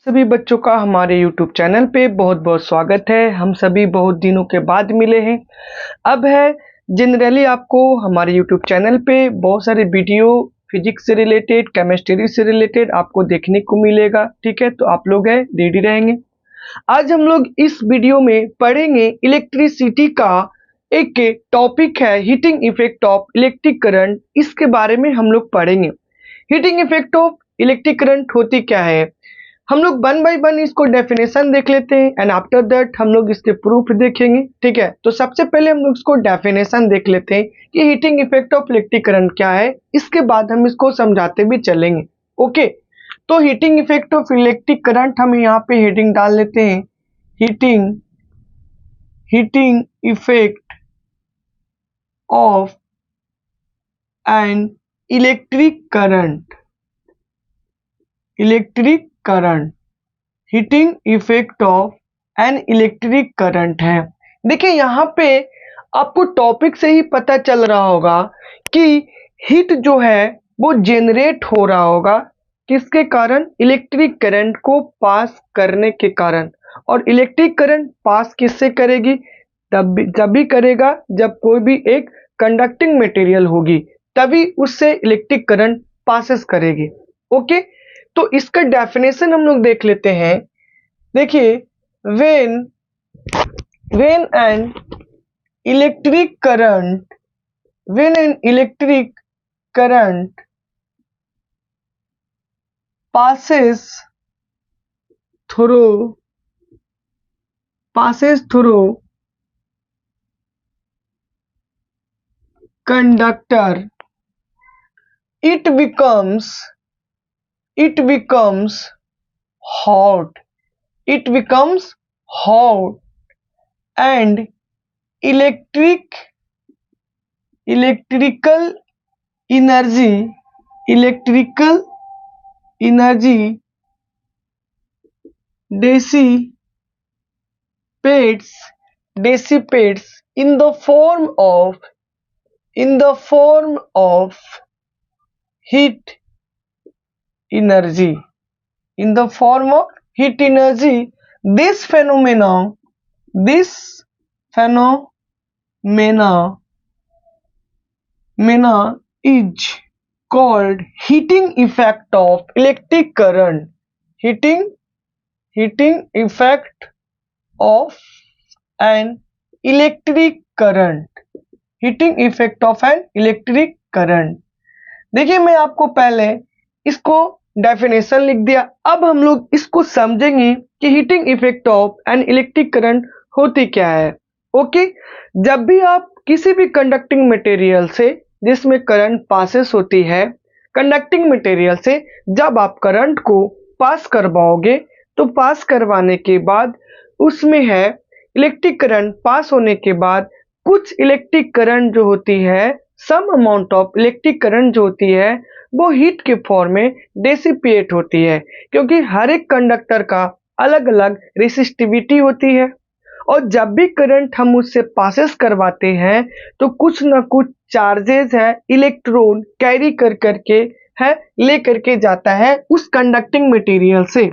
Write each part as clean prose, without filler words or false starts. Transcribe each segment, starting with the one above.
सभी बच्चों का हमारे YouTube चैनल पे बहुत बहुत स्वागत है। हम सभी बहुत दिनों के बाद मिले हैं। अब है जनरली आपको हमारे YouTube चैनल पे बहुत सारे वीडियो फिजिक्स से रिलेटेड, केमिस्ट्री से रिलेटेड आपको देखने को मिलेगा। ठीक है, तो आप लोग है रेडी रहेंगे। आज हम लोग इस वीडियो में पढ़ेंगे इलेक्ट्रिसिटी का एक टॉपिक है, heating effect of electric current. इसके बारे में हम लोग पढ़ेंगे। Heating effect of electric current होती क्या है, हम लोग वन बाय वन इसको डेफिनेशन देख लेते हैं एंड आफ्टर दैट हम लोग इसके प्रूफ देखेंगे। ठीक है, तो सबसे पहले हम लोग इसको डेफिनेशन देख लेते हैं कि heating effect of electric current क्या है। इसके बाद हम इसको समझाते भी चलेंगे। ओके, तो heating effect of electric current हम यहाँ पे हेडिंग डाल लेते हैं, heating effect of an electric current, heating effect of an electric current है। देखिए यहाँ पे आपको टॉपिक से ही पता चल रहा होगा कि हीट जो है वो जेनरेट हो रहा होगा किसके कारण, इलेक्ट्रिक करंट को पास करने के कारण। और इलेक्ट्रिक करंट पास किससे करेगी, जब भी करेगा जब कोई भी एक कंडक्टिंग मटेरियल होगी तभी उससे इलेक्ट्रिक करंट पासेस करेगी। ओके, तो इसका डेफिनेशन हम लोग देख लेते हैं। देखिए, when an electric current passes through conductor, it becomes hot and electrical energy dissipates in the form of heat energy. This phenomena is called heating effect of electric current. Heating effect of an electric current. देखिए, मैं आपको पहले इसको definition लिख दिया। अब हम लोग इसको समझेंगे कि heating effect of an electric current होती क्या है। ओके, जब भी आप किसी भी कंडक्टिंग मटेरियल से जिसमें करंट पासेस होती है, कंडक्टिंग मटेरियल से जब आप करंट को पास करवाओगे तो पास करवाने के बाद उसमें है इलेक्ट्रिक करंट पास होने के बाद कुछ इलेक्ट्रिक करंट जो होती है, some amount of electric current जो होती है वो हीट के फॉर्म में डेसिपेट होती है, क्योंकि हर एक कंडक्टर का अलग अलग रेसिस्टिविटी होती है। और जब भी करंट हम उससे पासेस करवाते हैं तो कुछ ना कुछ चार्जेस है इलेक्ट्रॉन कैरी कर करके है ले करके जाता है उस कंडक्टिंग मटेरियल से।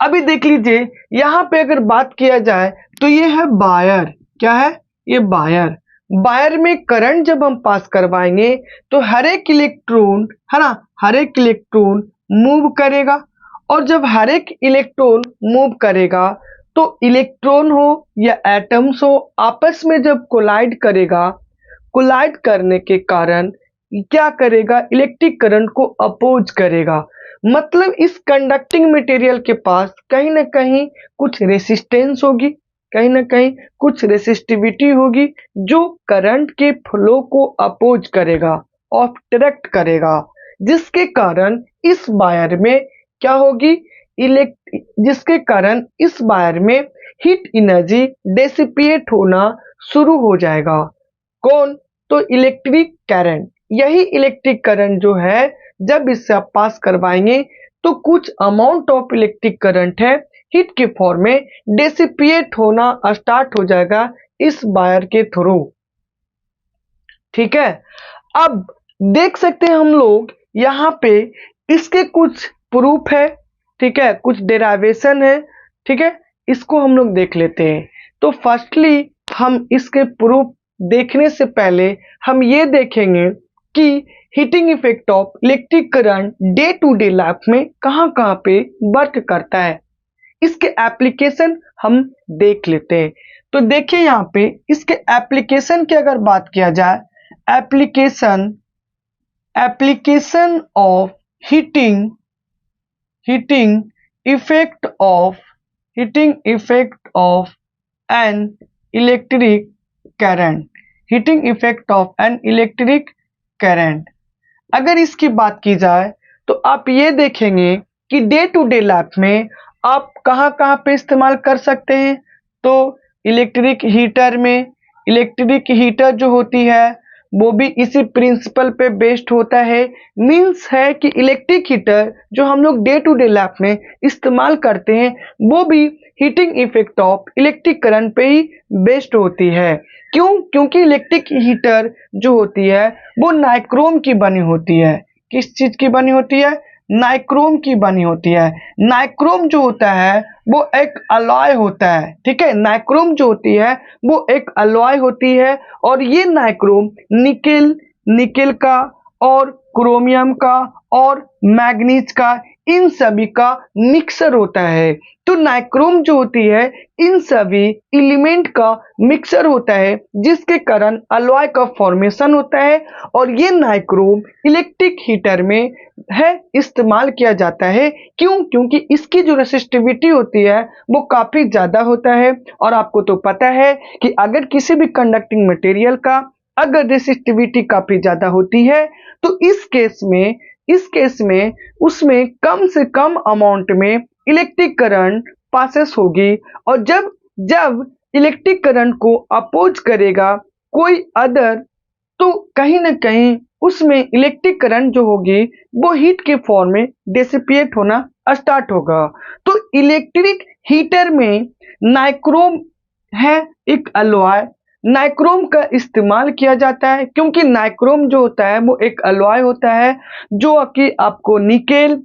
अभी देख लीजिए, यहाँ पे अगर बात किया जाए तो ये है वायर। क्या है ये? वायर में करंट जब हम पास करवाएंगे तो हर एक इलेक्ट्रॉन है ना, हर एक इलेक्ट्रॉन मूव करेगा। और जब हर एक इलेक्ट्रॉन मूव करेगा तो इलेक्ट्रॉन हो या एटम्स हो आपस में जब कोलाइड करेगा, कोलाइड करने के कारण क्या करेगा, इलेक्ट्रिक करंट को अपोज करेगा। मतलब इस कंडक्टिंग मटेरियल के पास कहीं ना कहीं कुछ रेसिस्टेंस होगी, कहीं ना कहीं कुछ रेसिस्टिविटी होगी जो करंट के फ्लो को अपोज करेगा, ऑब्स्ट्रक्ट करेगा, जिसके कारण इस वायर में क्या होगी, जिसके कारण इस वायर में हीट एनर्जी डेसिपेट होना शुरू हो जाएगा। कौन? तो इलेक्ट्रिक करंट। यही इलेक्ट्रिक करंट जो है जब इससे आप पास करवाएंगे तो कुछ अमाउंट ऑफ इलेक्ट्रिक करंट है हीट के फॉर्म में डेसिपेट होना स्टार्ट हो जाएगा इस वायर के थ्रू। ठीक है, अब देख सकते हैं हम लोग यहाँ पे इसके कुछ प्रूफ है। ठीक है, कुछ डेरावेशन है, ठीक है, इसको हम लोग देख लेते हैं। तो फर्स्टली हम इसके प्रूफ देखने से पहले हम ये देखेंगे कि heating effect of electric current day to day life में कहाँ कहाँ पे वर्क करता है, इसके एप्लीकेशन हम देख लेते हैं। तो देखिए यहाँ पे इसके एप्लीकेशन की अगर बात किया जाए, application of heating effect of an electric current, heating effect of an electric current. अगर इसकी बात की जाए तो आप ये देखेंगे कि डे टू डे लाइफ में आप कहाँ कहाँ पे इस्तेमाल कर सकते हैं। तो इलेक्ट्रिक हीटर में, इलेक्ट्रिक हीटर जो होती है वो भी इसी प्रिंसिपल पे बेस्ड होता है। मीन्स है कि इलेक्ट्रिक हीटर जो हम लोग डे टू डे लाइफ में इस्तेमाल करते हैं वो भी heating effect of electric current पे ही बेस्ड होती है। क्यों? क्योंकि इलेक्ट्रिक हीटर जो होती है वो नाइक्रोम की बनी होती है। किस चीज की बनी होती है? नाइक्रोम की बनी होती है। नाइक्रोम जो होता है वो एक अलॉय होता है, ठीक है, नाइक्रोम जो होती है वो एक अलॉय होती है और ये नाइक्रोम निकेल का और क्रोमियम का और मैग्नीज का, इन सभी का मिक्सर होता है। तो नाइक्रोम जो होती है इन सभी एलिमेंट का मिक्सर होता है जिसके कारण अलॉय का फॉर्मेशन होता है और ये नाइक्रोम इलेक्ट्रिक हीटर में है इस्तेमाल किया जाता है। क्यों? क्योंकि इसकी जो रेसिस्टिविटी होती है वो काफी ज्यादा होता है और आपको तो पता है कि अगर किसी भी कंडक्टिंग मटेरियल का अगर रेसिस्टिविटी काफी ज्यादा होती है तो इस केस में उसमें कम से कम अमाउंट में इलेक्ट्रिक करंट पासेस होगी और जब इलेक्ट्रिक करंट को अपोज करेगा कोई अदर, तो कहीं ना कहीं उसमें इलेक्ट्रिक करंट जो होगी वो हीट के फॉर्म में डिसिपेट होना स्टार्ट होगा। तो इलेक्ट्रिक हीटर में नाइक्रोम है एक अलॉय, नाइक्रोम का इस्तेमाल किया जाता है क्योंकि नाइक्रोम जो होता है वो एक अलॉय होता है जो कि आपको निकेल,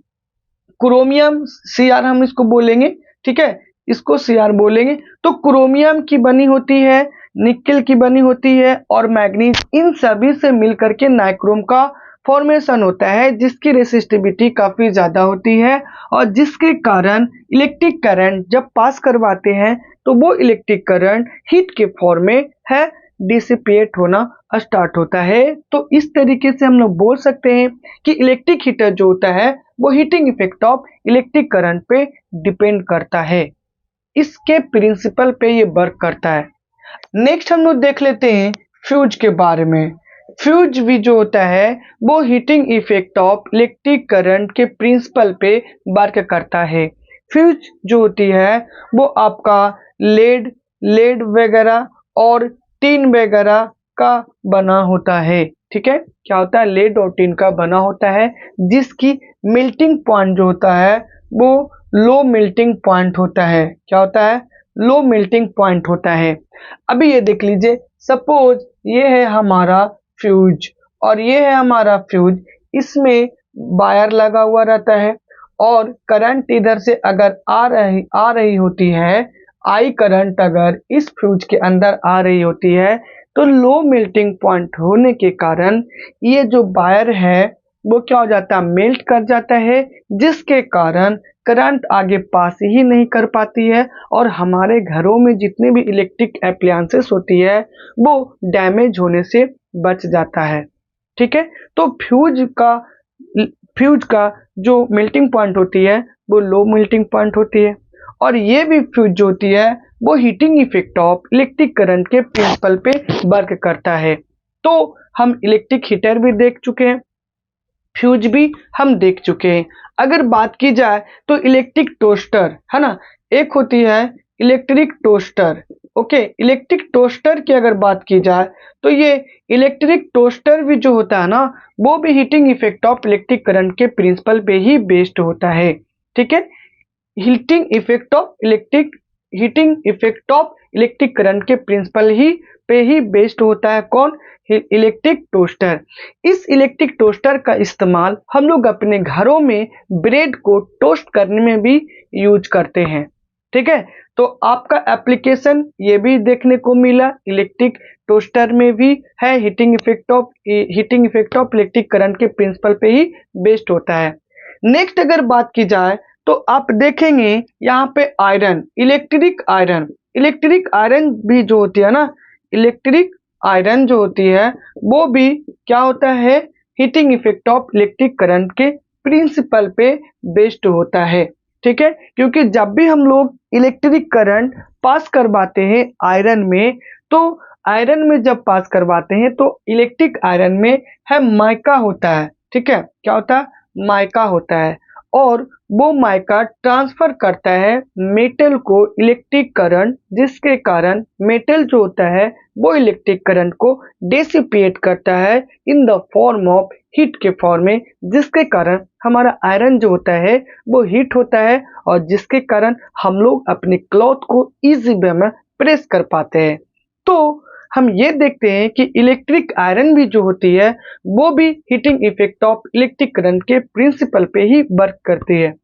क्रोमियम, सीआर हम इसको बोलेंगे, ठीक है, इसको सीआर बोलेंगे। तो क्रोमियम की बनी होती है, निकेल की बनी होती है और मैग्नीज, इन सभी से मिलकर के नाइक्रोम का फॉर्मेशन होता है जिसकी रेसिस्टिविटी काफी ज्यादा होती है और जिसके कारण इलेक्ट्रिक करंट जब पास करवाते हैं तो वो इलेक्ट्रिक करंट हीट के फॉर्म में है डिसिपेट होना स्टार्ट होता है। तो इस तरीके से हम लोग बोल सकते हैं कि इलेक्ट्रिक हीटर जो होता है वो heating effect of electric current पे डिपेंड करता है, इसके प्रिंसिपल पे ये वर्क करता है। नेक्स्ट हम लोग देख लेते हैं फ्यूज के बारे में। फ्यूज भी जो होता है वो heating effect of electric current के प्रिंसिपल पे वर्क करता है। फ्यूज जो होती है वो आपका लेड वगैरह और टीन वगैरह का बना होता है, ठीक है, क्या होता है, लेड और टीन का बना होता है जिसकी मेल्टिंग पॉइंट जो होता है वो लो मेल्टिंग पॉइंट होता है। क्या होता है? लो मेल्टिंग पॉइंट होता है। अभी ये देख लीजिए, सपोज ये है हमारा फ्यूज और ये है हमारा फ्यूज, इसमें वायर लगा हुआ रहता है और करंट इधर से अगर आ रही होती है, आई करंट अगर इस फ्यूज के अंदर आ रही होती है तो लो मेल्टिंग पॉइंट होने के कारण ये जो वायर है वो क्या हो जाता है, मेल्ट कर जाता है, जिसके कारण करंट आगे पास ही नहीं कर पाती है और हमारे घरों में जितने भी इलेक्ट्रिक एप्लायंसेस होती है वो डैमेज होने से बच जाता है, ठीक है। तो फ्यूज का जो मेल्टिंग पॉइंट होती है वो लो मेल्टिंग पॉइंट होती है और ये भी फ्यूज जो होती है वो heating effect of electric current के प्रिंसिपल पे वर्क करता है। तो हम इलेक्ट्रिक हीटर भी देख चुके हैं, फ्यूज भी हम देख चुके हैं। अगर बात की जाए तो इलेक्ट्रिक टोस्टर है ना, एक होती है electric toaster, okay, electric toaster की अगर बात की जाए तो ये इलेक्ट्रिक टोस्टर भी जो होता है ना वो भी heating effect of electric current के प्रिंसिपल पे ही बेस्ड होता है, ठीक है, heating effect of electric heating effect of electric current के प्रिंसिपल ही पे ही बेस्ड होता है। कौन? Electric toaster. इस इलेक्ट्रिक टोस्टर का इस्तेमाल हम लोग अपने घरों में ब्रेड को टोस्ट करने में भी यूज करते हैं। ठीक है, तो आपका एप्लीकेशन ये भी देखने को मिला, इलेक्ट्रिक टोस्टर में भी है, heating effect of electric current के प्रिंसिपल पे ही बेस्ड होता है। नेक्स्ट अगर बात की जाए तो आप देखेंगे यहाँ पे आयरन, इलेक्ट्रिक आयरन भी जो होती है ना, इलेक्ट्रिक आयरन जो होती है वो भी क्या होता है, heating effect of electric current के प्रिंसिपल पे बेस्ड होता है। ठीक है, क्योंकि जब भी हम लोग इलेक्ट्रिक करंट पास करवाते हैं आयरन में, तो आयरन में जब पास करवाते हैं तो इलेक्ट्रिक आयरन में है माइका होता है। ठीक है, क्या होता है? माइका होता है, और वो माइका ट्रांसफर करता है मेटल को इलेक्ट्रिक करंट, जिसके कारण मेटल जो होता है वो इलेक्ट्रिक करंट को डेसिपेट करता है in the form of heat के फॉर्म में, जिसके कारण हमारा आयरन जो होता है वो हीट होता है, और जिसके कारण हम लोग अपने क्लॉथ को इजी वे में प्रेस कर पाते हैं। तो हम ये देखते हैं कि इलेक्ट्रिक आयरन भी जो होती है वो भी heating effect of electric current के प्रिंसिपल पे ही वर्क करती है।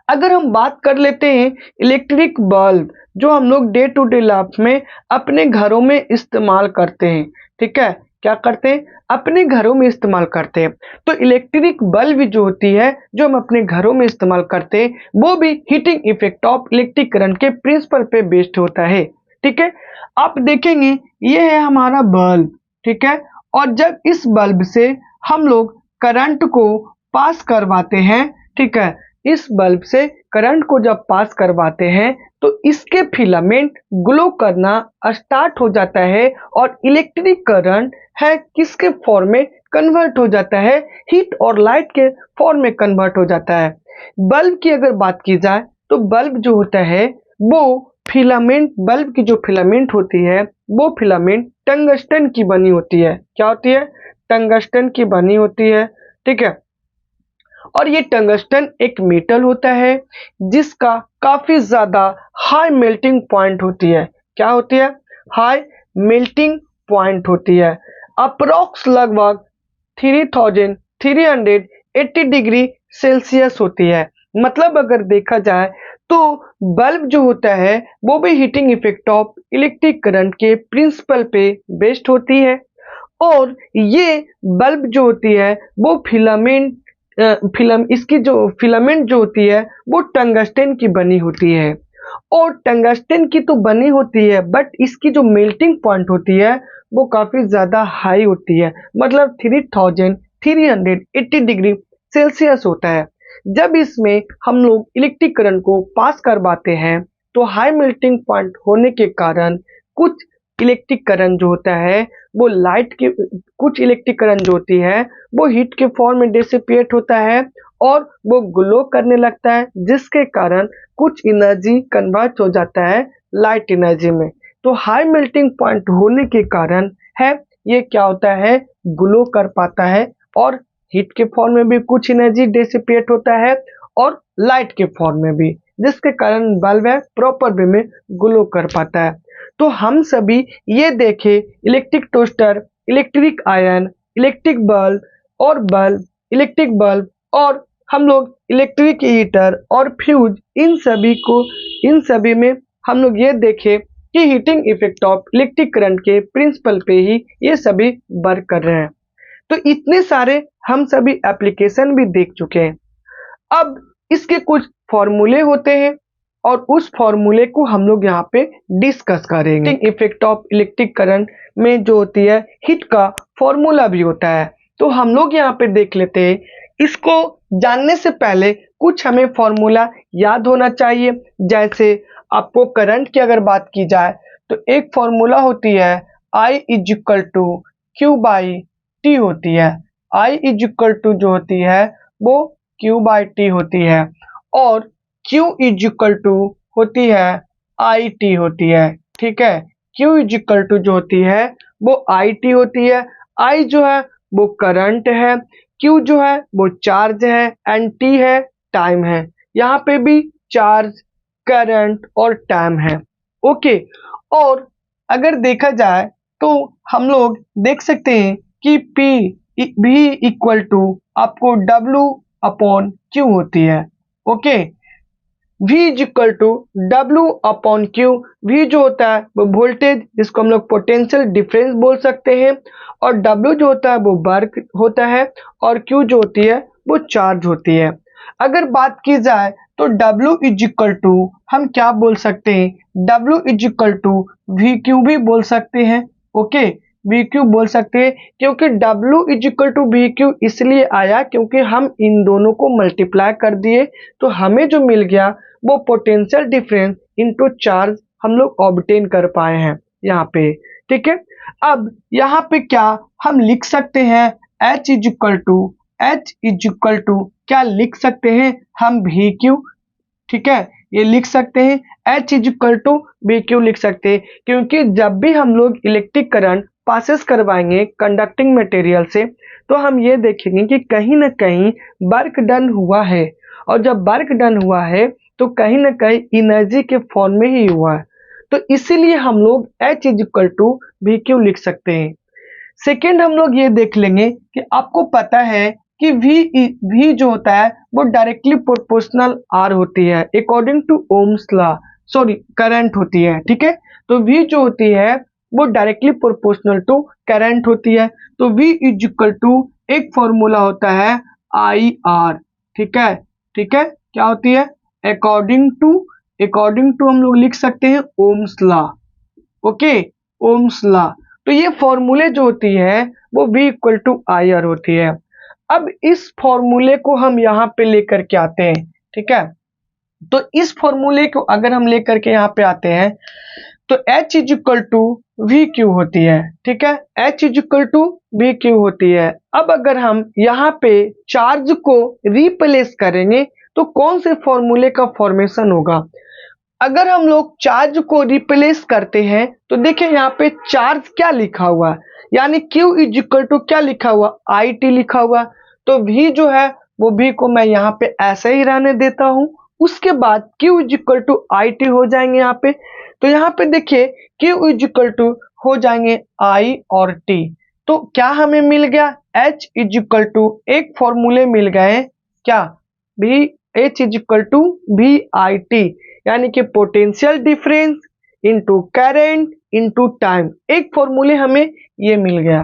अगर हम बात कर लेते हैं इलेक्ट्रिक बल्ब, जो हम लोग डे टू डे लाइफ में अपने घरों में इस्तेमाल करते हैं। ठीक है, क्या करते हैं? अपने घरों में इस्तेमाल करते हैं। तो इलेक्ट्रिक बल्ब जो होती है, जो हम अपने घरों में इस्तेमाल करते हैं, वो भी heating effect of electric current के प्रिंसिपल पे बेस्ड होता है। ठीक है, आप देखेंगे ये है हमारा बल्ब। ठीक है, और जब इस बल्ब से हम लोग करंट को पास करवाते हैं, ठीक है, इस बल्ब से करंट को जब पास करवाते हैं तो इसके फिलामेंट ग्लो करना स्टार्ट हो जाता है, और इलेक्ट्रिक करंट है किसके फॉर्म में कन्वर्ट हो जाता है? हीट और लाइट के फॉर्म में कन्वर्ट हो जाता है। बल्ब की अगर बात की जाए तो बल्ब जो होता है वो फिलामेंट, बल्ब की जो फिलामेंट होती है वो फिलामेंट टंगस्टन की बनी होती है। क्या होती है? टंगस्टन की बनी होती है। ठीक है, और ये टंगस्टन एक मेटल होता है जिसका काफी ज्यादा हाई मेल्टिंग पॉइंट होती है। क्या होती है? हाई मेल्टिंग पॉइंट होती है। अप्रोक्स लगभग 3380 डिग्री सेल्सियस होती है। मतलब अगर देखा जाए तो बल्ब जो होता है वो भी heating effect of electric current के प्रिंसिपल पे बेस्ड होती है, और ये बल्ब जो होती है वो इसकी जो फिलामेंट जो होती है वो टंगस्टन की बनी होती है, और टंगस्टन की तो बनी होती है बट इसकी जो मेल्टिंग पॉइंट होती है वो काफी ज्यादा हाई होती है, मतलब 3380 डिग्री सेल्सियस होता है। जब इसमें हम लोग इलेक्ट्रिक करंट को पास करवाते हैं तो हाई मेल्टिंग पॉइंट होने के कारण कुछ इलेक्ट्रिक करंट जो होता है वो लाइट के, कुछ इलेक्ट्रिक करंट जो होती है वो हीट के फॉर्म में डिसिपेट होता है और वो ग्लो करने लगता है, जिसके कारण कुछ एनर्जी कन्वर्ट हो जाता है लाइट एनर्जी में। तो हाई मेल्टिंग पॉइंट होने के कारण है ये क्या होता है, ग्लो कर पाता है, और हीट के फॉर्म में भी कुछ एनर्जी डिसिपेट होता है और लाइट के फॉर्म में भी, जिसके कारण बल्ब है प्रॉपर वे में ग्लो कर पाता है। तो हम सभी ये देखे electric toaster, electric iron, electric bulb और हम लोग इलेक्ट्रिक हीटर और फ्यूज, इन सभी में हम लोग ये देखे कि heating effect of electric current के प्रिंसिपल पे ही ये सभी वर्क कर रहे हैं। तो इतने सारे हम सभी एप्लीकेशन भी देख चुके हैं। अब इसके कुछ फॉर्मूले होते हैं और उस फॉर्मूले को हम लोग यहाँ पे डिस्कस करेंगे। Heating effect of electric current में जो होती है हीट का फॉर्मूला भी होता है, तो हम लोग यहाँ पे देख लेते हैं। इसको जानने से पहले कुछ हमें फॉर्मूला याद होना चाहिए। जैसे आपको करंट की अगर बात की जाए तो एक फॉर्मूला होती है I is equal to Q by T होती है। I इज इक्वल टू जो होती है वो क्यू बाई टी होती है, और Q इज इक्वल टू होती है आई टी होती है। ठीक है, Q इज इक्वल टू जो होती है वो आई टी होती है। I जो है वो करंट है, Q जो है वो चार्ज है, एंड T है टाइम है। यहाँ पे भी चार्ज करंट और टाइम है। ओके, और अगर देखा जाए तो हम लोग देख सकते हैं कि P भी इक्वल टू आपको W अपॉन Q होती है। Okay, V is equal to W upon Q. V जो होता है वो वोल्टेज, जिसको हम लोग पोटेंशियल डिफरेंस बोल सकते हैं, और W जो होता है वो वर्क होता है, और Q जो होती है वो चार्ज होती है। अगर बात की जाए तो W इज इक्वल टू हम क्या बोल सकते हैं, W is equal to V Q भी बोल सकते हैं। ओके, वी क्यू बोल सकते हैं, क्योंकि W is equal to V Q इसलिए आया क्योंकि हम इन दोनों को मल्टीप्लाई कर दिए, तो हमें जो मिल गया वो पोटेंशियल डिफरेंस इनटू चार्ज हम लोग ऑब्टेन कर पाए हैं यहाँ पे। ठीक है, अब यहाँ पे क्या हम लिख सकते हैं, H इज इक्वल टू क्या लिख सकते हैं हम वी क्यू। ठीक है, ये लिख सकते हैं, H is equal to V Q लिख सकते हैं, क्योंकि जब भी हम लोग इलेक्ट्रिक करंट पासेस करवाएंगे कंडक्टिंग मटेरियल से, तो हम ये देखेंगे कि कहीं ना कहीं वर्क डन हुआ है, और जब वर्क डन हुआ है तो कहीं ना कहीं एनर्जी के फॉर्म में ही हुआ है, तो इसीलिए हम लोग H is equal to V Q लिख सकते हैं। सेकेंड हम लोग ये देख लेंगे कि आपको पता है कि V जो होता है वो डायरेक्टली प्रोपोर्शनल R होती है according to Ohm's law, sorry current होती है। ठीक है, तो V जो होती है वो डायरेक्टली प्रोपोर्शनल टू करंट होती है, तो V इज इक्वल टू एक फॉर्मूला होता है IR। ठीक है, ठीक है, क्या होती है, अकॉर्डिंग टू हम लोग लिख सकते हैं Ohm's law. Okay, Ohm's law, तो ये फॉर्मूले जो होती है वो V इक्वल टू IR होती है। अब इस फॉर्मूले को हम यहाँ पे लेकर के आते हैं। ठीक है, तो इस फॉर्मूले को अगर हम लेकर के यहाँ पे आते हैं तो H is equal to V Q होती है। ठीक है, H is equal to V Q होती है। अब अगर हम यहाँ पे चार्ज को रिप्लेस करेंगे तो कौन से फॉर्मूले का फॉर्मेशन होगा। अगर हम लोग चार्ज को रिप्लेस करते हैं तो देखिए यहाँ पे चार्ज क्या लिखा हुआ है, यानी Q इज इक्वल टू क्या लिखा हुआ, IT लिखा हुआ, तो V जो है वो V को मैं यहाँ पे ऐसे ही रहने देता हूँ। उसके बाद Q is equal to IT हो जाएंगे यहाँ पे, तो यहाँ पे देखिए Q इज इक्वल टू हो जाएंगे I और T, तो क्या हमें मिल गया, H इज इक्वल टू एक फॉर्मूले मिल गए क्या, H is equal to VIT, यानी कि potential difference into current into time, एक फॉर्मूले हमें ये मिल गया।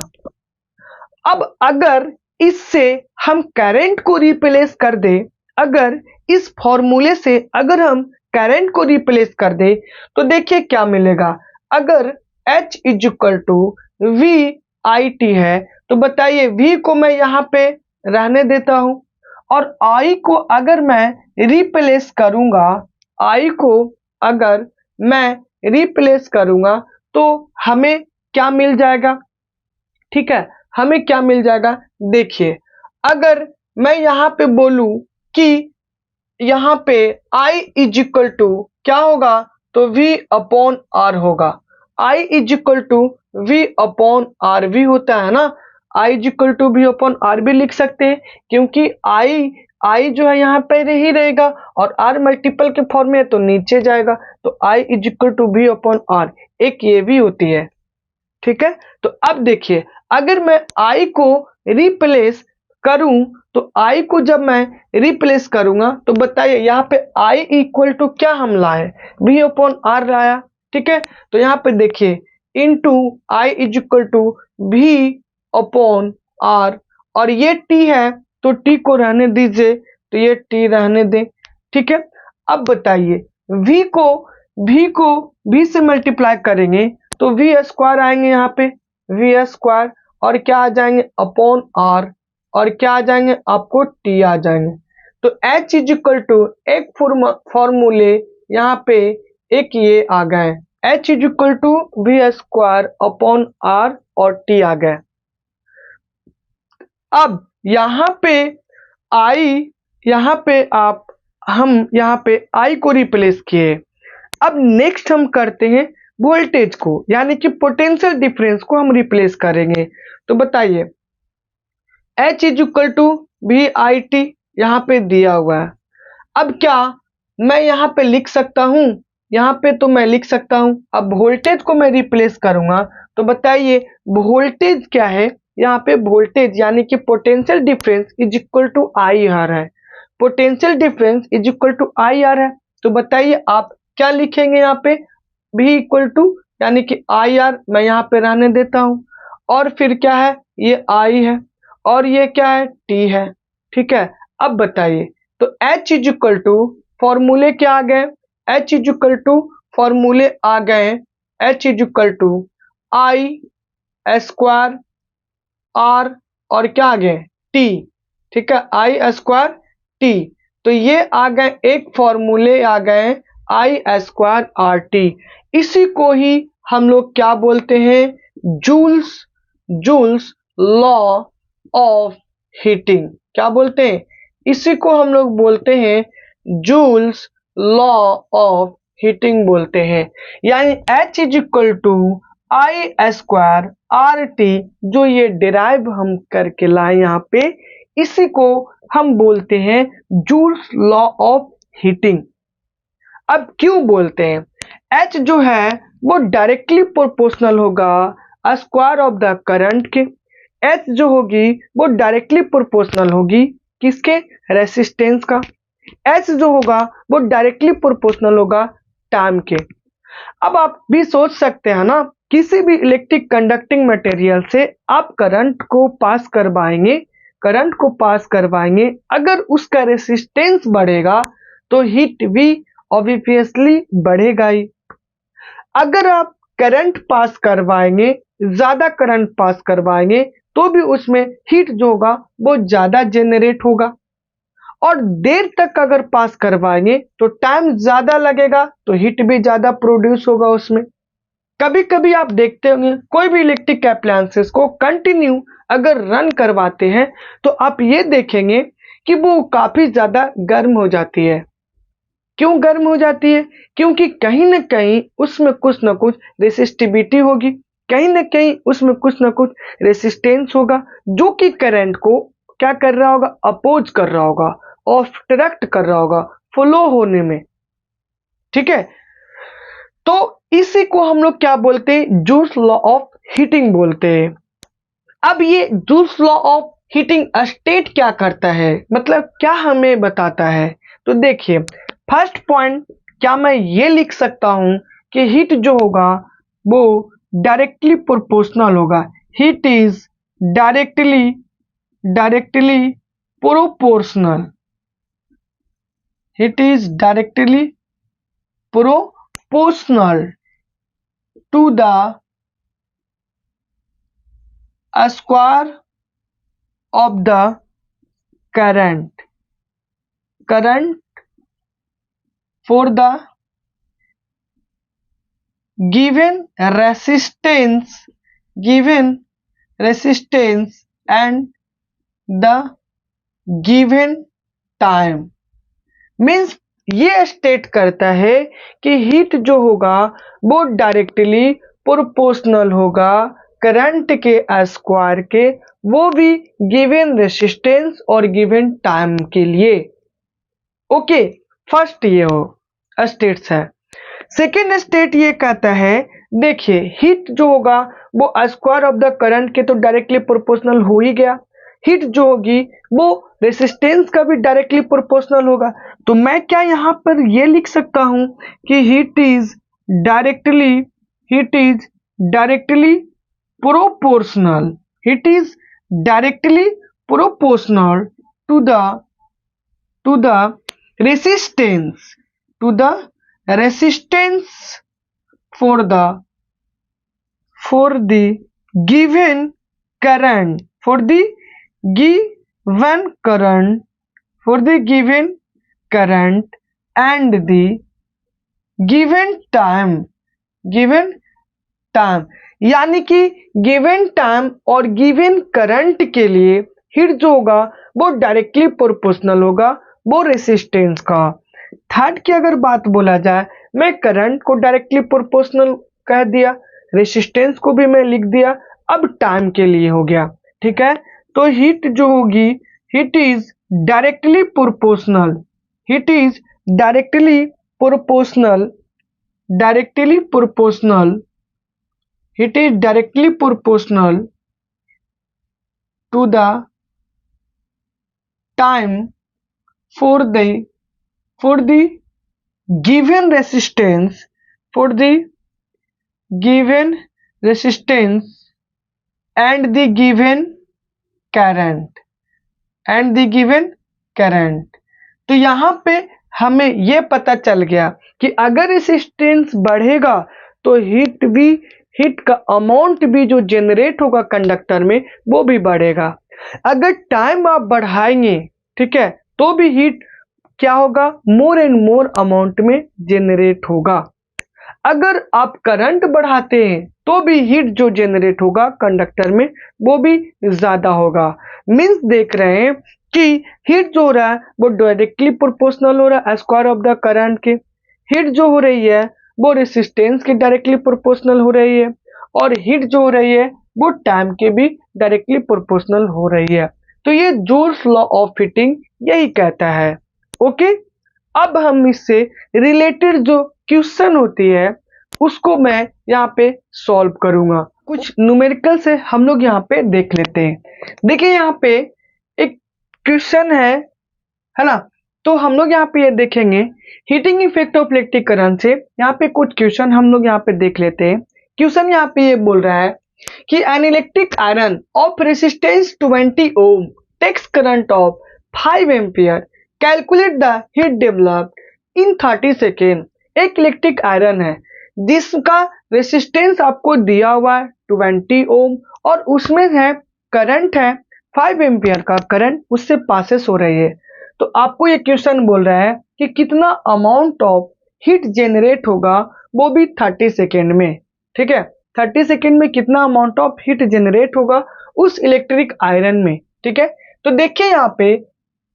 अब अगर इससे हम करंट को रिप्लेस कर दे, अगर इस फॉर्मूले से अगर हम करंट को रिप्लेस कर दे तो देखिए क्या मिलेगा। अगर H is equal to VIT है तो बताइए V को मैं यहाँ पे रहने देता हूँ, और I को अगर मैं रिप्लेस करूंगा, I को अगर मैं रिप्लेस करूंगा तो हमें क्या मिल जाएगा। ठीक है, हमें क्या मिल जाएगा, देखिए अगर मैं यहाँ पे बोलूं कि यहाँ पे I इज इक्वल टू क्या होगा, तो V अपॉन R होगा। I is equal to V upon R भी होता है ना, I is equal to V upon R भी लिख सकते हैं, क्योंकि I जो है यहाँ पे ही रहेगा और R मल्टीपल के फॉर्म में है तो नीचे जाएगा, तो I is equal to V upon R, एक ये भी होती है। ठीक है, तो अब देखिए अगर मैं I को रिप्लेस करूं, तो I को जब मैं रिप्लेस करूंगा तो बताइए यहाँ पे I इक्वल टू क्या हम लाए, V अपॉन R लाया। ठीक है, तो यहाँ पे देखिए into I is equal to V upon R, और ये T है तो T को रहने दीजिए, तो ये T रहने दें। ठीक है, अब बताइए V को V से मल्टीप्लाई करेंगे तो V स्क्वायर आएंगे यहाँ पे, V स्क्वायर, और क्या आ जाएंगे अपॉन R, और क्या आ जाएंगे आपको T आ जाएंगे। तो H इज इक्वल टू एक फॉर्मूले यहाँ पे एक ये आ गए, H is equal to V square upon R और T आ गए। अब यहाँ पे हम यहाँ पे I को रिप्लेस किए। अब नेक्स्ट हम करते हैं वोल्टेज को, यानी कि पोटेंशियल डिफरेंस को हम रिप्लेस करेंगे। तो बताइए H is equal to VIT यहाँ पे दिया हुआ है। अब क्या मैं यहाँ पे लिख सकता हूँ, यहाँ पे तो मैं लिख सकता हूँ। अब वोल्टेज को मैं रिप्लेस करूंगा तो बताइए वोल्टेज क्या है। यहाँ पे वोल्टेज यानी कि potential difference is equal to I R है। Potential difference is equal to I R है। तो बताइए आप क्या लिखेंगे यहाँ पे, भी इक्वल टू यानी कि आई आर मैं यहाँ पे रहने देता हूँ, और फिर क्या है, ये आई है और ये क्या है, टी है। ठीक है, अब बताइए तो H इज इक्वल टू फॉर्मूले क्या आ गए, H इज इक्वल टू फॉर्मूले आ गए, H is equal to I square R और क्या आ गए, टी। ठीक है, आई स्क्वायर टी। तो ये आ गए, एक फॉर्मूले आ गए आई स्क्वायर आर टी। इसी को ही हम लोग क्या बोलते हैं, Joule's Joule's law of heating. क्या बोलते हैं, इसी को हम लोग बोलते हैं जूल्स लॉ ऑफ हीटिंग बोलते हैं। यानी H is equal to I square R T, जो ये डिराइव हम करके लाए यहाँ पे, इसी को हम बोलते हैं जूल्स लॉ ऑफ हीटिंग। अब क्यों बोलते हैं, H जो है वो डायरेक्टली प्रोपोर्शनल होगा स्क्वायर ऑफ द करंट के। H जो होगी वो डायरेक्टली प्रोपोर्शनल होगी किसके, रेसिस्टेंस का। H जो होगा वो डायरेक्टली प्रोपोर्शनल होगा टाइम के। अब आप भी सोच सकते हैं ना, किसी भी इलेक्ट्रिक कंडक्टिंग मटेरियल से आप करंट को पास करवाएंगे, अगर उसका रेसिस्टेंस बढ़ेगा तो हीट भी ऑब्वियसली बढ़ेगा ही। अगर आप करंट पास करवाएंगे, ज्यादा करंट पास करवाएंगे, तो भी उसमें हीट जो होगा वो ज्यादा जनरेट होगा। और देर तक अगर पास करवाएंगे तो टाइम ज्यादा लगेगा, तो हीट भी ज्यादा प्रोड्यूस होगा उसमें। कभी कभी आप देखते होंगे कोई भी इलेक्ट्रिक अप्लायंसेस को कंटिन्यू अगर रन करवाते हैं तो आप ये देखेंगे कि वो काफी ज्यादा गर्म हो जाती है। क्यों गर्म हो जाती है, क्योंकि कहीं ना कहीं उसमें कुछ ना कुछ रेसिस्टिविटी होगी, कहीं ना कहीं उसमें कुछ ना कुछ रेसिस्टेंस होगा, जो कि करंट को क्या कर रहा होगा, अपोज कर रहा होगा, ऑब्स्ट्रक्ट कर रहा होगा फ्लो होने में। ठीक है, तो इसी को हम लोग क्या बोलते हैं, जूल्स लॉ ऑफ हीटिंग बोलते हैं। अब ये joules law of heating state क्या करता है, मतलब क्या हमें बताता है। तो देखिए फर्स्ट पॉइंट, क्या मैं ये लिख सकता हूं कि हीट जो होगा वो डायरेक्टली प्रोपोर्शनल होगा। Heat is directly proportional, heat is directly proportional to the square of the current for the given resistance and the given time। Means ये स्टेट करता है कि हीट जो होगा वो डायरेक्टली प्रोपोर्शनल होगा करंट के स्क्वायर के, वो भी गिवन रेसिस्टेंस और गिवन टाइम के लिए। ओके, फर्स्ट ये हो स्टेट्स है। सेकेंड स्टेट ये कहता है, देखिए हीट जो होगा वो स्क्वायर ऑफ द करंट के तो डायरेक्टली प्रोपोर्शनल हो ही गया, हीट जो होगी वो रेसिस्टेंस का भी डायरेक्टली प्रोपोर्शनल होगा। तो मैं क्या यहाँ पर ये लिख सकता हूँ कि heat is directly proportional, heat is directly proportional to the resistance for the given current and the given time। यानी कि गिवन टाइम और गिवन करंट के लिए हीट जो होगा वो डायरेक्टली प्रोपोर्शनल होगा वो रेसिस्टेंस का। थर्ड की अगर बात बोला जाए, मैं करंट को डायरेक्टली प्रोपोर्शनल कह दिया, रेसिस्टेंस को भी मैं लिख दिया, अब टाइम के लिए हो गया। ठीक है, तो हीट जो होगी, heat is directly directly proportional, it is directly proportional to the time for the given resistance, for the given resistance and the given current तो यहाँ पे हमें ये पता चल गया कि अगर रेसिस्टेंस बढ़ेगा तो हीट का अमाउंट भी जो जनरेट होगा कंडक्टर में वो भी बढ़ेगा। अगर टाइम आप बढ़ाएंगे, ठीक है, तो भी हीट क्या होगा, मोर एंड मोर अमाउंट में जनरेट होगा। अगर आप करंट बढ़ाते हैं तो भी हीट जो जनरेट होगा कंडक्टर में वो भी ज्यादा होगा। मींस देख रहे हैं कि हीट जो हो रहा है वो डायरेक्टली प्रोपोर्शनल हो रहा है स्क्वायर ऑफ द करंट के। हीट जो हो रही है वो रेसिस्टेंस के डायरेक्टली प्रोपोर्शनल हो रही है, और हीट जो हो रही है वो टाइम के भी डायरेक्टली प्रोपोर्शनल हो रही है। तो ये जूल्स लॉ ऑफ हीटिंग यही कहता है। ओके, अब हम इससे रिलेटेड जो क्वेश्चन होती है उसको मैं यहाँ पे सॉल्व करूंगा। कुछ न्यूमेरिकल से हम लोग यहाँ पे देख लेते हैं। देखिए यहाँ पे एक क्वेश्चन है ना, तो हम लोग यहाँ पे ये देखेंगे heating effect of electric current से यहाँ पे कुछ क्वेश्चन हम लोग यहाँ पे देख लेते हैं। क्वेश्चन यहाँ पे ये बोल रहा है कि an electric iron of resistance 20 ohm takes current of 5 ampere, calculate the heat developed in 30 second. एक इलेक्ट्रिक आयरन है जिसका रेसिस्टेंस आपको दिया हुआ है 20 ओम और उसमें है करंट है 5 एम्पियर का करंट उससे पासेस हो रही है। तो आपको ये क्वेश्चन बोल रहा है कि कितना अमाउंट ऑफ हीट जनरेट होगा, वो भी 30 सेकेंड में। ठीक है, 30 सेकेंड में कितना अमाउंट ऑफ हीट जनरेट होगा उस इलेक्ट्रिक आयरन में। ठीक है, तो देखिए यहाँ पे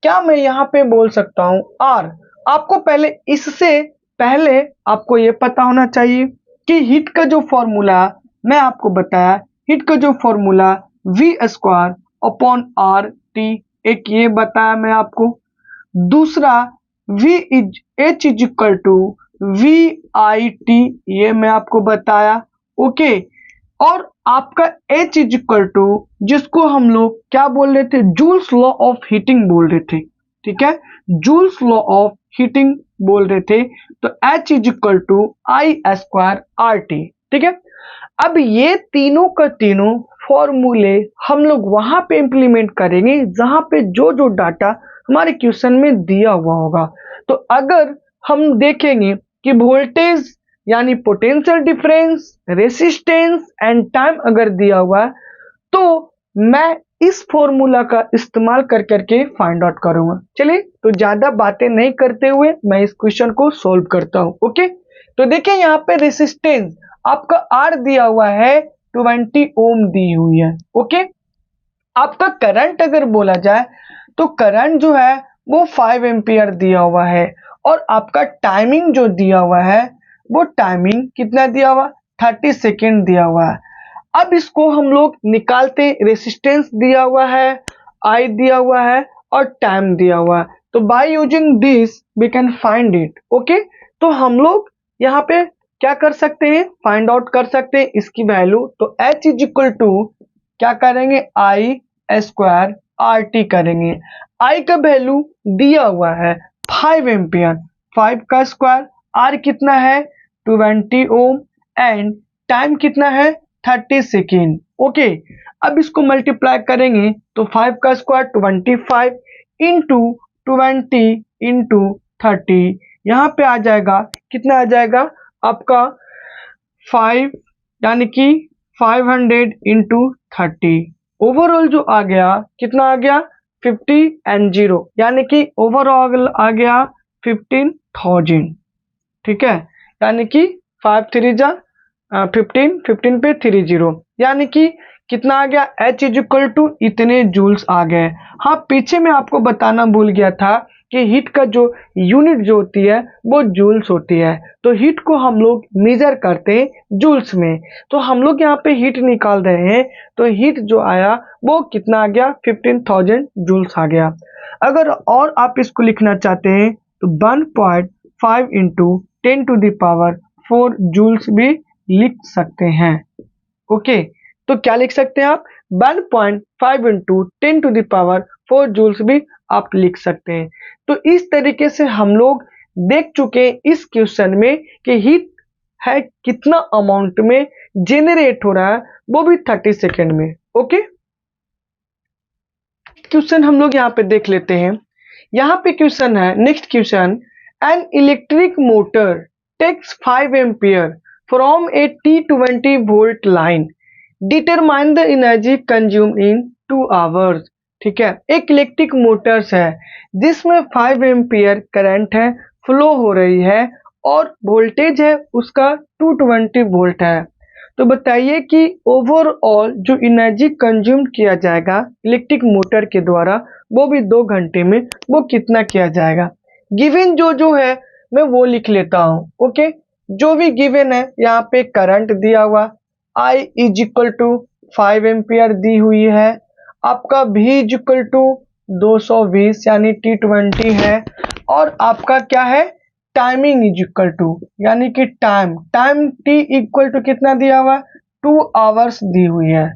क्या मैं यहाँ पे बोल सकता हूँ आर। आपको पहले इससे पहले आपको ये पता होना चाहिए कि हीट का जो फॉर्मूला मैं आपको बताया, हीट का जो formula V square upon R T, एक ये बताया मैं आपको। दूसरा H is equal to VIT, ये मैं आपको बताया। ओके, और आपका H इज इक्वल टू जिसको हम लोग क्या बोल रहे थे, जूल्स लॉ ऑफ हीटिंग बोल रहे थे। ठीक है, जूल्स लॉ ऑफ हीटिंग बोल रहे थे, तो H is equal to I square RT। ठीक है, अब ये तीनों का तीनों फॉर्मूले हम लोग वहां पे इंप्लीमेंट करेंगे जहां पे जो जो डाटा हमारे क्वेश्चन में दिया हुआ होगा। तो अगर हम देखेंगे कि वोल्टेज यानी potential difference, resistance and time अगर दिया हुआ है तो मैं इस फॉर्मूला का इस्तेमाल कर करके फाइंड आउट करूंगा। चलिए, तो ज्यादा बातें नहीं करते हुए मैं इस क्वेश्चन को सॉल्व करता हूं। ओके, तो देखिए यहाँ पे रेसिस्टेंस आपका R दिया हुआ है 20 ओम दी हुई है। ओके, आपका करंट अगर बोला जाए तो करंट जो है वो 5 एम्पियर दिया हुआ है, और आपका टाइमिंग जो दिया हुआ है वो टाइमिंग कितना दिया हुआ, 30 सेकेंड दिया हुआ है। अब इसको हम लोग निकालते, रेसिस्टेंस दिया हुआ है, I दिया हुआ है और टाइम दिया हुआ है। तो by using this we can find it. Okay, तो हम लोग यहाँ पे क्या कर सकते हैं, फाइंड आउट कर सकते हैं इसकी वैल्यू। तो H इज इक्वल टू क्या करेंगे, I स्क्वायर RT करेंगे। I का वैल्यू दिया हुआ है 5 एम्पियर, 5 का स्क्वायर, R कितना है 20 ओम एंड टाइम कितना है 30 सेकेंड। ओके, अब इसको मल्टीप्लाई करेंगे तो 5 का स्क्वायर 25 इंटू 20 इंटू 30, यहाँ पे आ जाएगा कितना, आ जाएगा आपका 5 यानी कि 500 इंटू 30। ओवरऑल जो आ गया कितना आ गया 50 एंड 0, यानी कि ओवरऑल आ गया 15,000। ठीक है, यानी कि 5 3 जा 15, 15 पे 30, यानी कि कितना आ गया, H इज इक्वल टू इतने जूल्स आ गए। हाँ, पीछे में आपको बताना भूल गया था कि हीट का जो यूनिट जो होती है वो जूल्स होती है। तो हीट को हम लोग मेजर करते हैं जूल्स में। तो हम लोग यहाँ पे हीट निकाल रहे हैं, तो हीट जो आया वो कितना आ गया, 15,000 जूल्स आ गया। अगर और आप इसको लिखना चाहते हैं तो 1.5 इंटू 10⁴ जूल्स भी लिख सकते हैं। ओके, तो क्या लिख सकते हैं आप? 1.5 इंटू 10⁴ जूल्स भी आप लिख सकते हैं। तो इस तरीके से हम लोग देख चुके हैं इस क्वेश्चन में कि हीट है कितना अमाउंट में जेनरेट हो रहा है, वो भी 30 सेकेंड में। ओके, क्वेश्चन हम लोग यहाँ पे देख लेते हैं। यहाँ पे क्वेश्चन है, next question, an electric motor takes 5 ampere from a T20 volt line, determine the energy consume in 2 hours. ठीक है, एक इलेक्ट्रिक मोटर्स है जिसमें 5 एम्पियर करंट है, फ्लो हो रही है और वोल्टेज है उसका 220 वोल्ट है। तो बताइए कि ओवरऑल जो एनर्जी कंज्यूम किया जाएगा इलेक्ट्रिक मोटर के द्वारा वो भी 2 घंटे में, वो कितना किया जाएगा। गिवन जो है मैं वो लिख लेता हूँ। ओके, जो भी गिवन है यहाँ पे करंट दिया हुआ I is equal to 5 ampere दी हुई है, आपका V इज इक्वल टू 220 यानी T20 है, और आपका क्या है टाइमिंग इज इक्वल टू यानी कि टाइम T इक्वल टू कितना दिया हुआ है 2 आवर्स दी हुई है।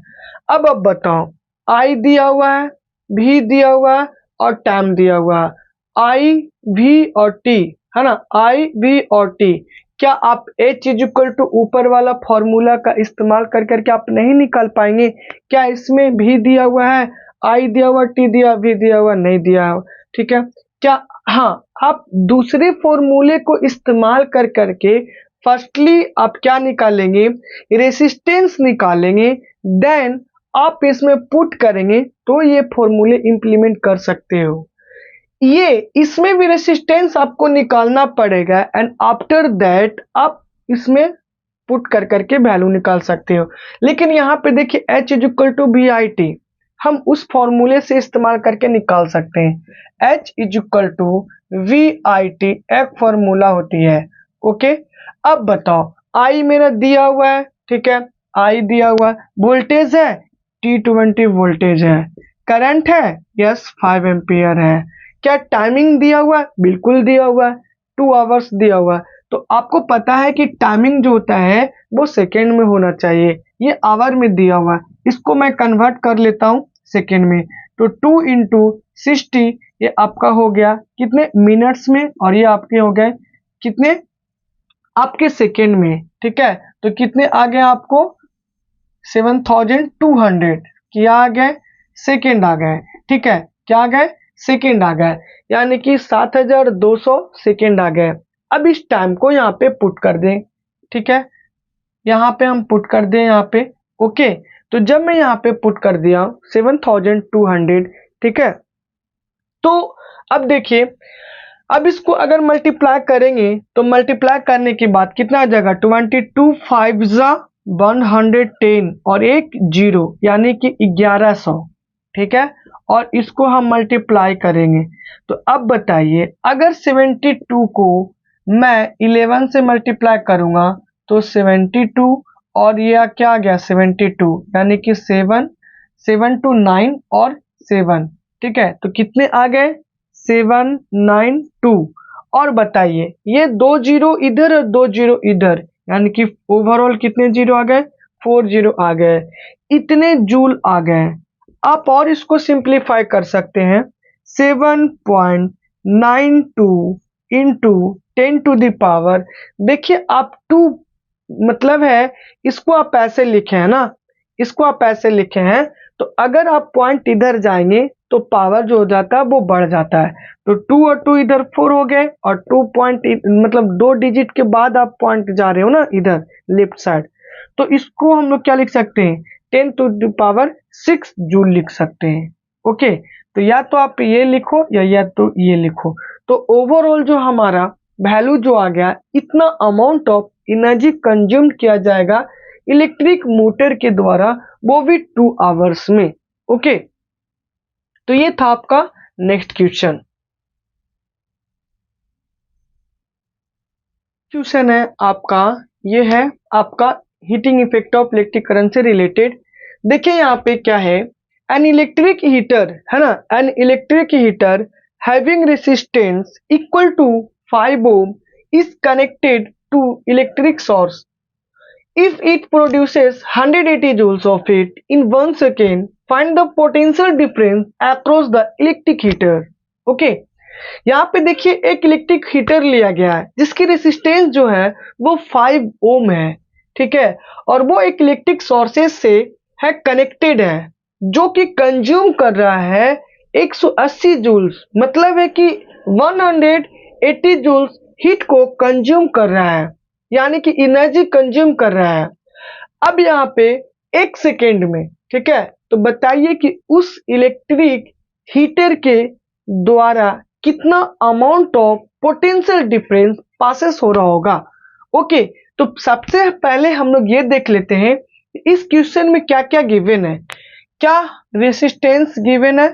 अब बताओ I दिया हुआ है, V दिया हुआ है और टाइम दिया हुआ है, I V और T है ना, I V और T। क्या आप H इज इक्वल टू ऊपर वाला फॉर्मूला का इस्तेमाल कर करके आप नहीं निकाल पाएंगे? क्या इसमें V दिया हुआ है, I दिया हुआ, T दिया, V दिया हुआ, नहीं दिया हुआ। ठीक है, क्या हाँ आप दूसरे फॉर्मूले को इस्तेमाल कर करके फर्स्टली आप क्या निकालेंगे, रेसिस्टेंस निकालेंगे, देन आप इसमें पुट करेंगे तो ये फॉर्मूले इंप्लीमेंट कर सकते हो। ये इसमें भी रेसिस्टेंस आपको निकालना पड़ेगा एंड आफ्टर दैट आप इसमें पुट कर करके वैल्यू निकाल सकते हो। लेकिन यहाँ पे देखिए H is equal to VIT हम उस फॉर्मूले से इस्तेमाल करके निकाल सकते हैं। H is equal to VIT एक फॉर्मूला होती है। ओके, अब बताओ I मेरा दिया हुआ है, ठीक है, I दिया हुआ है, वोल्टेज है T20 वोल्टेज है, करंट है यस 5 एम्पियर है, क्या टाइमिंग दिया हुआ है, बिल्कुल दिया हुआ है 2 आवर्स दिया हुआ है। तो आपको पता है कि टाइमिंग जो होता है वो सेकेंड में होना चाहिए, ये आवर में दिया हुआ है, इसको मैं कन्वर्ट कर लेता हूँ सेकेंड में। तो 2 इंटू 60 ये आपका हो गया कितने मिनट्स में, और ये आपके हो गए कितने आपके सेकेंड में। ठीक है, तो कितने आ गए आपको 7200 क्या आ गए सेकेंड आ गए। ठीक है, क्या आ गए सेकेंड आ गए, यानी कि 7200 सेकेंड आ गए। अब इस टाइम को यहाँ पे पुट कर दें। ठीक है, यहाँ पे हम पुट कर दें यहाँ पे। ओके, तो जब मैं यहाँ पे पुट कर दिया 7200, ठीक है, तो अब देखिए अब इसको अगर मल्टीप्लाई करेंगे तो मल्टीप्लाई करने के बाद कितना आ जाएगा 22 5 110 और एक जीरो यानी कि 1100। ठीक है, और इसको हम मल्टीप्लाई करेंगे तो अब बताइए अगर 72 को मैं 11 से मल्टीप्लाई करूंगा तो 72 और ये क्या आ गया 72 यानी कि 7 7 to 9 और 7। ठीक है, तो कितने आ गए 792। और बताइए ये 2 जीरो इधर और 2 जीरो इधर यानी कि ओवरऑल कितने जीरो आ गए 4 जीरो आ गए, इतने जूल आ गए। आप और इसको सिंप्लीफाई कर सकते हैं 7.92 इंटू 10 टू द पावर, देखिए आप 2 मतलब है इसको आप ऐसे लिखे हैं ना, इसको आप ऐसे लिखे हैं, तो अगर आप पॉइंट इधर जाएंगे तो पावर जो हो जाता है वो बढ़ जाता है। तो 2 और 2 इधर 4 हो गए और 2 पॉइंट मतलब 2 डिजिट के बाद आप पॉइंट जा रहे हो ना इधर लेफ्ट साइड, तो इसको हम लोग क्या लिख सकते हैं 10 टू द पावर 6 जूल लिख सकते हैं। ओके, तो या तो आप ये लिखो या तो ये लिखो। तो ओवरऑल जो हमारा वैल्यू जो आ गया इतना अमाउंट ऑफ एनर्जी कंज्यूम किया जाएगा इलेक्ट्रिक मोटर के द्वारा, वो भी 2 आवर्स में। ओके, तो ये था आपका नेक्स्ट क्वेश्चन। क्वेश्चन है आपका, ये है आपका heating effect of electric current से रिलेटेड। देखिए यहाँ पे क्या है, एन इलेक्ट्रिक हीटर है ना, an electric heater having resistance equal to 5 ohm is connected to electric source. If it produces 180 joules of heat in 1 second, find the potential difference across the electric heater. Okay, यहाँ पे देखिए एक electric heater लिया गया है जिसकी resistance जो है वो 5 ओम है, ठीक है, और वो एक इलेक्ट्रिक सोर्सेस से है कनेक्टेड है जो कि कंज्यूम कर रहा है 180 जूल्स, मतलब है कि 180 जूल्स हीट को कंज्यूम कर रहा है, यानी कि एनर्जी कंज्यूम कर रहा है। अब यहाँ पे 1 सेकेंड में, ठीक है, तो बताइए कि उस इलेक्ट्रिक हीटर के द्वारा कितना amount of potential difference passes हो रहा होगा। ओके, तो सबसे पहले हम लोग ये देख लेते हैं इस क्वेश्चन में क्या क्या गिवन है। क्या रेसिस्टेंस गिवन है,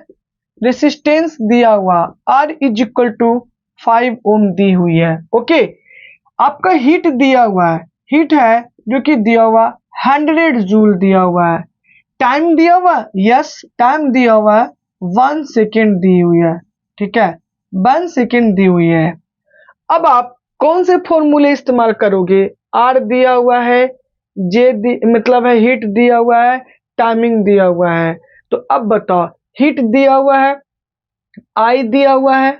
रेसिस्टेंस दिया हुआ R इज इक्वल टू 5 ओम दी हुई है। ओके, आपका हीट दिया हुआ है, हीट है जो कि दिया हुआ 100 जूल दिया हुआ है। टाइम दिया हुआ, यस टाइम दिया हुआ 1 सेकेंड दी हुई है, ठीक है, 1 सेकेंड दी हुई है। अब आप कौन से फॉर्मूले इस्तेमाल करोगे, आर दिया हुआ है, मतलब है हीट दिया हुआ है, टाइमिंग दिया हुआ है। तो अब बताओ, हीट दिया हुआ है, आई दिया हुआ है,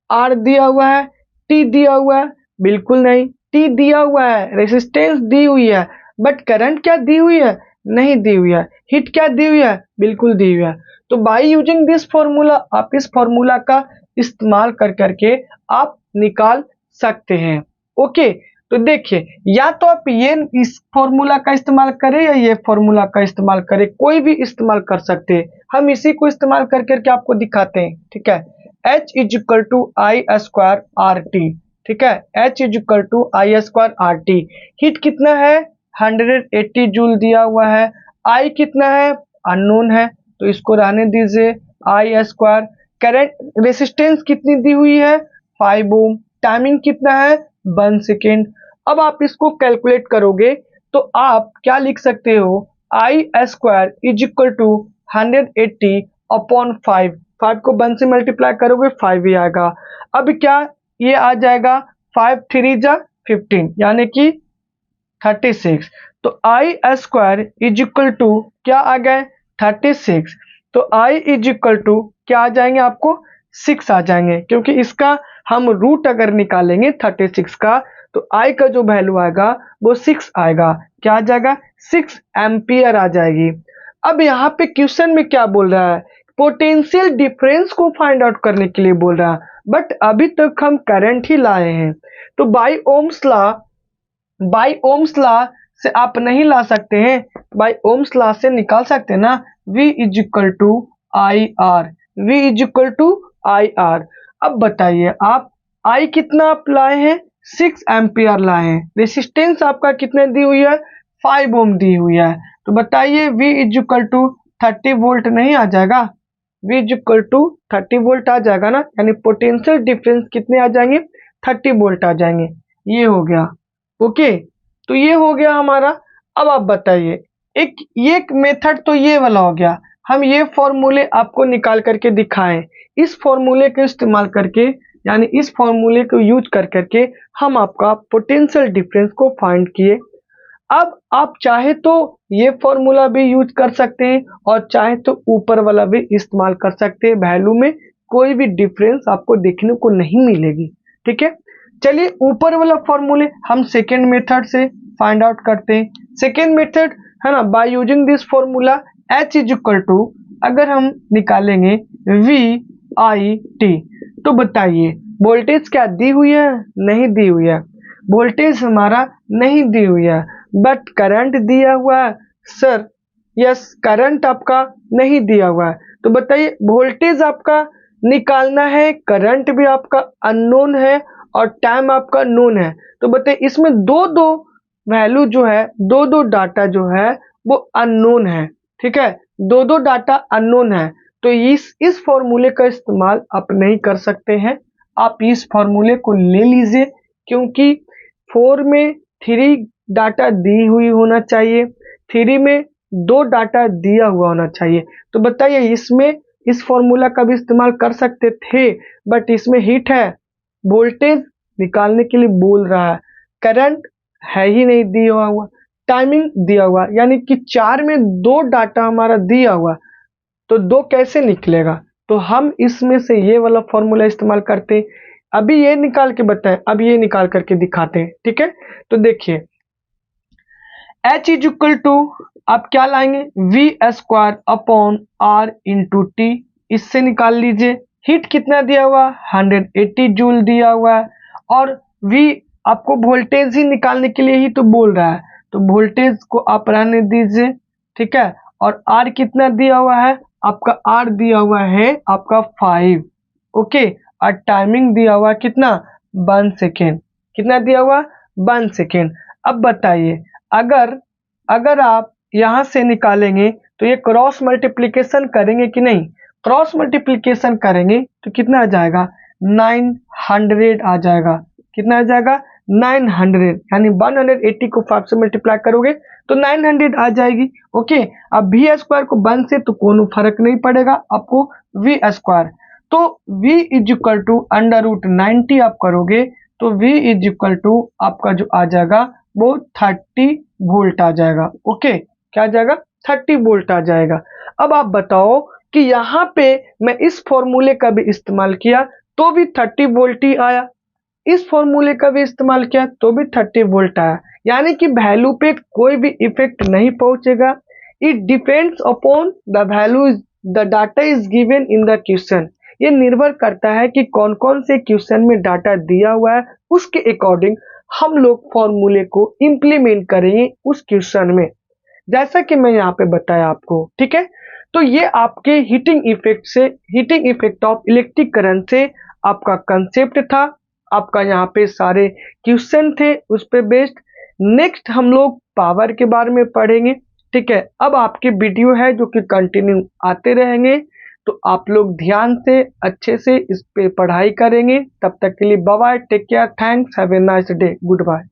आर दिया हुआ है, टी दिया हुआ है, बिल्कुल नहीं, टी दिया हुआ है, रेसिस्टेंस दी हुई है, बट करंट क्या दी हुई है, नहीं दी हुई है। हीट क्या दी हुई है, बिल्कुल दी हुई है। तो बाय यूजिंग दिस फॉर्मूला, आप इस फॉर्मूला का इस्तेमाल कर करके आप निकाल सकते हैं। ओके, तो देखिए, या तो आप ये इस फॉर्मूला का इस्तेमाल करें या ये फॉर्मूला का इस्तेमाल करें, कोई भी इस्तेमाल कर सकते हैं। हम इसी को इस्तेमाल कर करके आपको दिखाते हैं, ठीक है। H is equal to I square R T, ठीक है, H is equal to I square R T. Heat कितना है, 180 जूल दिया हुआ है। आई कितना है, अननोन है, तो इसको रहने दीजिए, आई स्क्वायर। करंट रेसिस्टेंस कितनी दी हुई है, 5 ओम। टाइमिंग कितना है, 1 सेकेंड। अब आप इसको कैलकुलेट करोगे तो आप क्या लिख सकते हो, I square is equal to 180 upon 5, 5 को 1 से मल्टीप्लाई करोगे 5 ही आएगा। अब क्या ये आ जाएगा, 5 3 जा 15, यानी कि 36। तो आई स्क्वायर इज इक्वल टू क्या आ गए, 36। तो आई इज इक्वल टू क्या आ जाएंगे, आपको 6 आ जाएंगे, क्योंकि इसका हम रूट अगर निकालेंगे 36 का तो आई का जो वैल्यू आएगा वो 6 आएगा। क्या आ जाएगा, 6 एम्पियर आ जाएगी। अब यहाँ पे क्वेश्चन में क्या बोल रहा है, पोटेंशियल डिफरेंस को फाइंड आउट करने के लिए बोल रहा है, बट अभी तक हम करंट ही लाए हैं। तो बाय ओम्स लॉ से आप नहीं ला सकते हैं, बाय ओम्स लॉ से निकाल सकते हैं ना, V is equal to I R, V is equal to I R. अब बताइए आप, I कितना आप लाए हैं, 6 एम्पियर लाए हैं। रेसिस्टेंस आपका कितने दी हुई है, 5 ओम दी हुई है। तो बताइए V is equal to 30 volt नहीं आ जाएगा, V is equal to 30 volt आ जाएगा ना, यानी पोटेंशियल डिफरेंस कितने आ जाएंगे, 30 वोल्ट आ जाएंगे। ये हो गया। ओके, तो ये हो गया हमारा। अब आप बताइए, एक मेथड तो ये वाला हो गया, हम ये फॉर्मूले आपको निकाल करके दिखाएं। इस फॉर्मूले के इस्तेमाल करके, यानी इस फॉर्मूले को यूज कर करके हम आपका पोटेंशियल डिफरेंस को फाइंड किए। अब आप चाहे तो ये फॉर्मूला भी यूज कर सकते हैं और चाहे तो ऊपर वाला भी इस्तेमाल कर सकते हैं, वैल्यू में कोई भी डिफरेंस आपको देखने को नहीं मिलेगी, ठीक है। चलिए ऊपर वाला फॉर्मूले हम सेकेंड मेथड से फाइंड आउट करते हैं। सेकेंड मेथड है ना, by using this formula H is equal to, अगर हम निकालेंगे V आई टी, तो बताइए वोल्टेज क्या दी हुई है, नहीं दी हुई है, वोल्टेज हमारा नहीं दी हुई है, बट करंट दिया हुआ है सर, यस करंट आपका नहीं दिया हुआ है। तो बताइए वोल्टेज आपका निकालना है, करंट भी आपका अननोन है और टाइम आपका नोन है। तो बताइए इसमें दो दो वैल्यू जो है, दो दो डाटा जो है वो अननोन है, ठीक है, दो दो डाटा अननोन है। तो इस फॉर्मूले का इस्तेमाल आप नहीं कर सकते हैं, आप इस फॉर्मूले को ले लीजिए, क्योंकि 4 में 3 डाटा दी हुई होना चाहिए, 3 में 2 डाटा दिया हुआ होना चाहिए। तो बताइए इसमें इस फॉर्मूला का भी इस्तेमाल कर सकते थे, बट इसमें हीट है, वोल्टेज निकालने के लिए बोल रहा है, करंट है ही नहीं दिया हुआ, टाइमिंग दिया हुआ, यानी कि 4 में 2 डाटा हमारा दिया हुआ, तो 2 कैसे निकलेगा? तो हम इसमें से ये वाला फॉर्मूला इस्तेमाल करते हैं। अभी ये निकाल के बताएं, अब ये निकाल करके दिखाते हैं, ठीक है। तो देखिए H इज इक्वल टू आप क्या लाएंगे, V square upon R into T, इससे निकाल लीजिए। हीट कितना दिया हुआ, 180 जूल दिया हुआ है, और V आपको वोल्टेज ही निकालने के लिए ही तो बोल रहा है, तो वोल्टेज को आप रहने दीजिए, ठीक है। और R कितना दिया हुआ है, आपका R दिया हुआ है आपका 5, ओके। और टाइमिंग दिया हुआ कितना, 1 सेकेंड, कितना दिया हुआ, 1 सेकेंड। अब बताइए, अगर आप यहाँ से निकालेंगे तो ये क्रॉस मल्टीप्लिकेशन करेंगे कि नहीं, क्रॉस मल्टीप्लिकेशन करेंगे तो कितना आ जाएगा, 900 आ जाएगा, कितना आ जाएगा, 900, यानी 180 को 5 से मल्टीप्लाई करोगे तो 900 आ जाएगी, ओके। अब वी स्क्वायर को 1 से तो कोनो फर्क नहीं पड़ेगा आपको, वी स्क्वायर, तो v इज इक्वल टू √90 आप करोगे तो v इज इक्वल टू आपका जो आ जाएगा वो 30 वोल्ट आ जाएगा, ओके। क्या आ जाएगा, 30 वोल्ट आ जाएगा। अब आप बताओ कि यहाँ पे मैं इस फॉर्मूले का भी इस्तेमाल किया तो भी 30 वोल्ट ही आया, इस फॉर्मूले का भी इस्तेमाल किया तो भी 30 वोल्ट आया, यानी कि वैल्यू पे कोई भी इफेक्ट नहीं पहुंचेगा। It depends upon the value the data is given in the question, ये निर्भर करता है कि कौन कौन से क्वेश्चन में डाटा दिया हुआ है, उसके अकॉर्डिंग हम लोग फॉर्मूले को इम्प्लीमेंट करेंगे उस क्वेश्चन में, जैसा कि मैं यहाँ पे बताया आपको, ठीक है। तो ये आपके हीटिंग इफेक्ट से, heating effect of electric current से आपका कंसेप्ट था, आपका यहाँ पे सारे क्वेश्चन थे उस पे बेस्ड। नेक्स्ट हम लोग पावर के बारे में पढ़ेंगे, ठीक है। अब आपके वीडियो है जो कि कंटिन्यू आते रहेंगे, तो आप लोग ध्यान से अच्छे से इस पे पढ़ाई करेंगे। तब तक के लिए bye bye, take care, thanks, have a nice day, good bye.